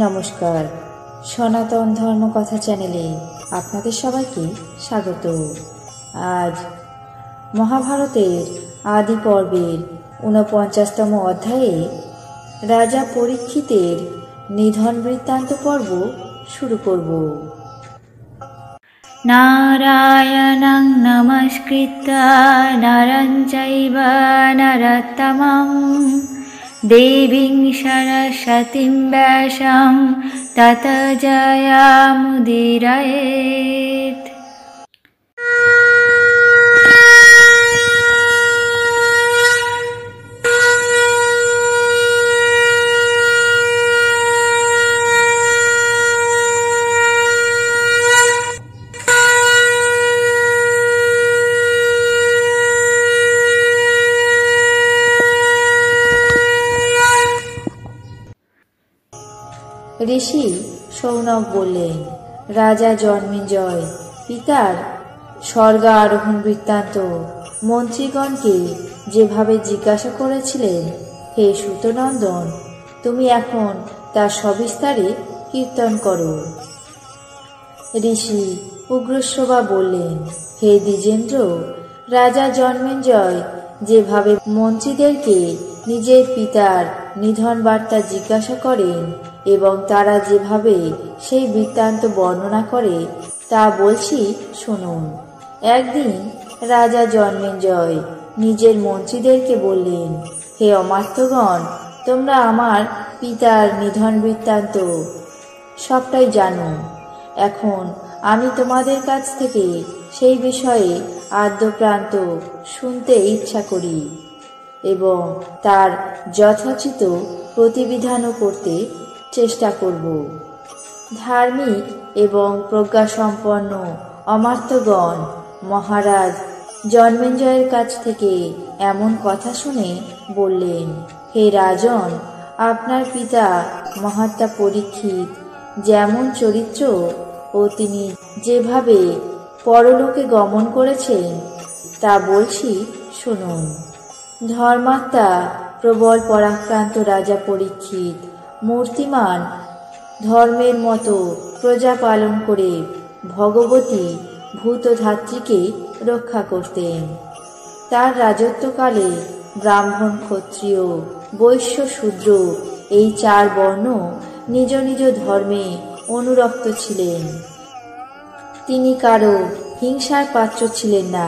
নমস্কার, সনাতন ধর্মকথা চ্যানেলে আপনাদের সবাইকে স্বাগত। আজ মহাভারতের আদি পর্বের ৪৯তম অধ্যায়ে রাজা পরীক্ষিতের নিধন বৃত্তান্ত পর্ব শুরু করব। নারায়ণং নমস্কৃত্য নরং চৈব নরোত্তমং দেবীং সরস্বতীং ব্যাসং ততো জয়মুদীরয়েৎ। ঋষি সৌনক বললেন, রাজা জন্মেঞ্জয় পিতার স্বর্গারোহণ বৃত্তান্ত মন্ত্রীগণকে যেভাবে জিজ্ঞাসা করেছিলেন, হে সূতনন্দন, তুমি এখন তার সবিস্তারে কীর্তন করো। ঋষি উগ্রশ্রবা বললেন, হে দ্বিজেন্দ্র, রাজা জন্মেঞ্জয় যেভাবে মন্ত্রীদেরকে নিজের পিতার নিধন বার্তা জিজ্ঞাসা করেন এবং তারা যেভাবে সেই বৃত্তান্ত বর্ণনা করে তা বলছি শুনুন। একদিন রাজা জন্মেঞ্জয় নিজের মন্ত্রীদেরকে বললেন, হে অমাত্যগণ, তোমরা আমার পিতার নিধন বৃত্তান্ত সবটাই জানো। এখন আমি তোমাদের কাছ থেকে সেই বিষয়ে আদ্যপ্রান্ত শুনতে ইচ্ছা করি এবং তার যথোচিত প্রতিবিধানও করতে চেষ্টা করব। ধার্মিক এবং প্রজ্ঞাসম্পন্ন অমাত্যগণ মহারাজ জন্মেঞ্জয়ের কাছ থেকে এমন কথা শুনে বললেন, হে রাজন, আপনার পিতা মহাত্মা পরীক্ষিত যেমন চরিত্র ও তিনি যেভাবে পরলোকে গমন করেছেন তা বলছি শুনুন। ধর্মাত্মা প্রবল পরাক্রান্ত রাজা পরীক্ষিত মূর্তিমান ধর্মের মতো প্রজা পালন করে ভগবতী ভূতধাত্রীকে রক্ষা করতেন। তার রাজত্বকালে ব্রাহ্মণ, ক্ষত্রিয়, বৈশ্য, শূদ্র এই 4 বর্ণ নিজ নিজ ধর্মে অনুরক্ত ছিলেন। তিনি কারো হিংসার পাত্র ছিলেন না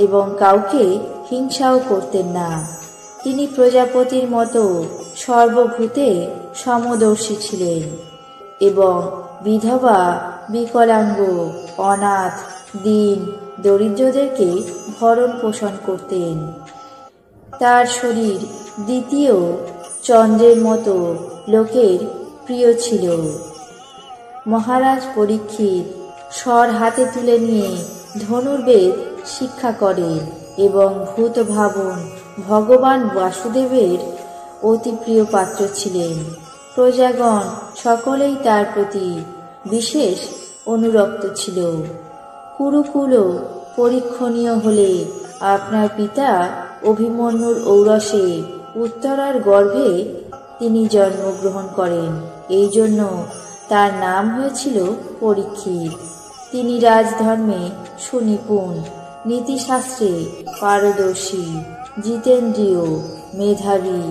এবং কাউকে হিংসাও করতেন না। তিনি প্রজাপতির মতো সর্বভূতে সমদর্শী ছিলেন এবং বিধবা, বিকলাঙ্গ, অনাথ, দীন, দরিদ্রদেরকে ভরণ পোষণ করতেন। তার শরীর দ্বিতীয় চন্দ্রের মতো লোকের প্রিয় ছিল। মহারাজ পরীক্ষিত স্বর হাতে তুলে নিয়ে ধনুর্বেদ শিক্ষা করেন এবং ভূত ভাবন ভগবান বাসুদেবের অতি প্রিয় পাত্র ছিলেন। প্রজাগণ সকলেই তার প্রতি বিশেষ অনুরক্ত ছিল। কুরুকুল পরীক্ষণীয় হলে আপনার পিতা অভিমন্যুর ঔরসে উত্তরার গর্ভে তিনি জন্মগ্রহণ করেন। এই জন্য তার নাম হয়েছিল পরীক্ষিত। তিনি রাজধর্মে সুনিপুণ, নীতিশাস্ত্রে পারদর্শী, জিতেন্দ্রীয়, মেধাবী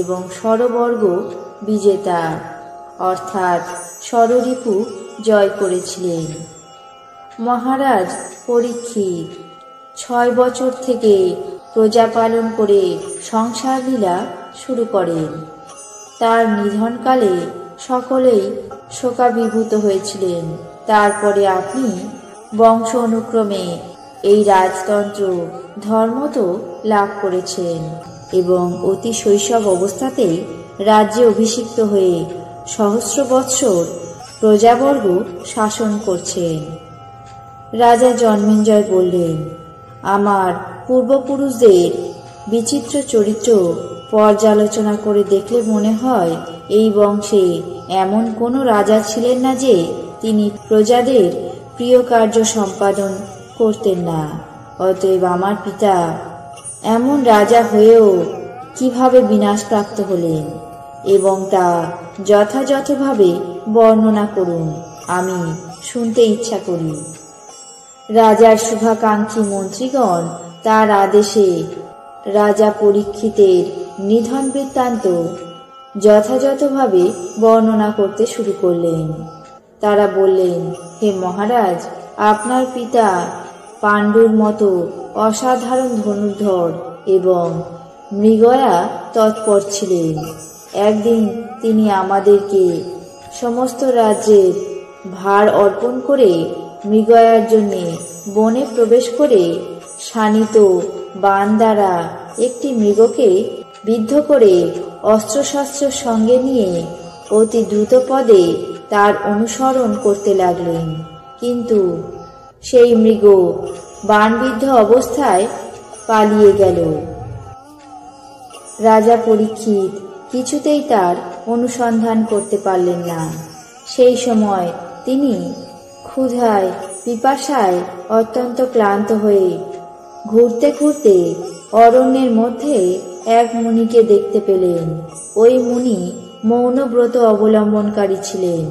এবং ষড়বর্গ বিজেতা অর্থাৎ ষড়রিপু জয় করেছিলেন। মহারাজ পরীক্ষিত 6 বছর থেকে প্রজা পালন করে সংসার লীলা শুরু করেন। তার নিধনকালে সকলেই শোকাভিভূত হয়েছিলেন। তারপরে আপনি বংশ অনুক্রমে এই রাজতন্ত্র ধর্ম তো লাভ করেছেন এবং অতি শৈশব অবস্থাতেই রাজ্যে অভিষিক্ত হয়ে সহস্র বৎসর প্রজাবর্গ শাসন করছেন। রাজা জন্মেঞ্জয় বললেন, আমার পূর্বপুরুষদের বিচিত্র চরিত্র পর্যালোচনা করে দেখলে মনে হয় এই বংশে এমন কোনো রাজা ছিলেন না যে তিনি প্রজাদের প্রিয় কার্য সম্পাদন করতেন না। অতএব আমার পিতা এমন রাজা হয়েও কিভাবে বিনাশপ্রাপ্ত হলেন? এবং তা যথাযথভাবে বর্ণনা করুন, আমি শুনতে ইচ্ছা করি। রাজার শুভাকাঙ্ক্ষী মন্ত্রীগণ তার আদেশে রাজা পরীক্ষিতের নিধন বৃত্তান্ত যথাযথভাবে বর্ণনা করতে শুরু করলেন। তারা বললেন, হে মহারাজ, আপনার পিতা পাণ্ডুর মতো অসাধারণ ধনুর্ধর এবং মৃগয়া তৎপর ছিলেন। একদিন তিনি আমাদেরকে সমস্ত রাজ্যের ভার অর্পণ করে মৃগয়ার জন্য বনে প্রবেশ করে শানিত বাণ দ্বারা একটি মৃগকে বিদ্ধ করে অস্ত্রশস্ত্র সঙ্গে নিয়ে অতি দ্রুত পদে তার অনুসরণ করতে লাগলেন। কিন্তু সেই মৃগ বাণবিদ্ধ অবস্থায় পালিয়ে গেল। রাজা পরীক্ষিত কিছুতেই তার অনুসন্ধান করতে পারলেন না। সেই সময় তিনি ক্ষুধায় পিপাসায় অত্যন্ত ক্লান্ত হয়ে ঘুরতে ঘুরতে অরণ্যের মধ্যে এক মুনিকে দেখতে পেলেন। ওই মুনি মৌন ব্রত অবলম্বনকারী ছিলেন,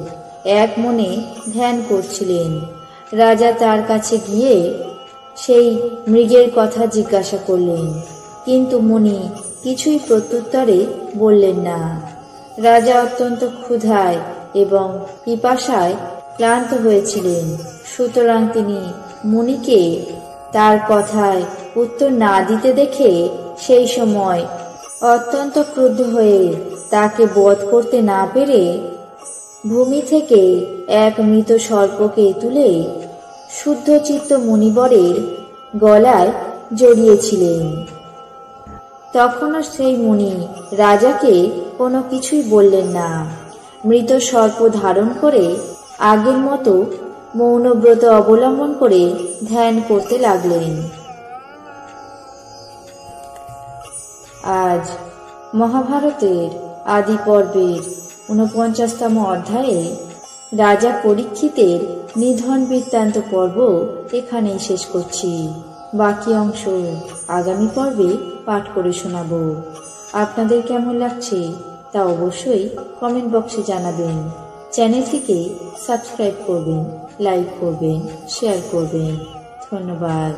এক মনে ধ্যান করছিলেন। রাজা তার কাছে গিয়ে সেই মৃগের কথা জিজ্ঞাসা করলেন, কিন্তু মুনি কিছুই প্রত্যুত্তরে বললেন না। রাজা অত্যন্ত ক্ষুধায় এবং পিপাসায় ক্লান্ত হয়েছিলেন, সুতরাং তিনি মুনিকে তার কথায় উত্তর না দিতে দেখে সেই সময় অত্যন্ত ক্রুদ্ধ হয়ে তাকে বধ করতে না পেরে ভূমি থেকে এক মৃত সর্পকে তুলে শুদ্ধচিত্ত মুনিবরের গলায় জড়িয়েছিলেন। তখনও সেই মুনি রাজাকে কোনো কিছুই বললেন না। মৃত সর্প ধারণ করে আগের মতো মৌনব্রত অবলম্বন করে ধ্যান করতে লাগলেন। আজ মহাভারতের আদি পর্বের ৪৯তম অধ্যায়ে রাজা পরীক্ষিতের নিধন বৃত্তান্ত পর্ব এখানেই শেষ করছি। বাকি অংশ আগামী পর্বে পাঠ করে শোনাব। আপনাদের কেমন লাগছে তা অবশ্যই কমেন্ট বক্সে জানাবেন। চ্যানেলটিকে সাবস্ক্রাইব করবেন, লাইক করবেন, শেয়ার করবেন। ধন্যবাদ।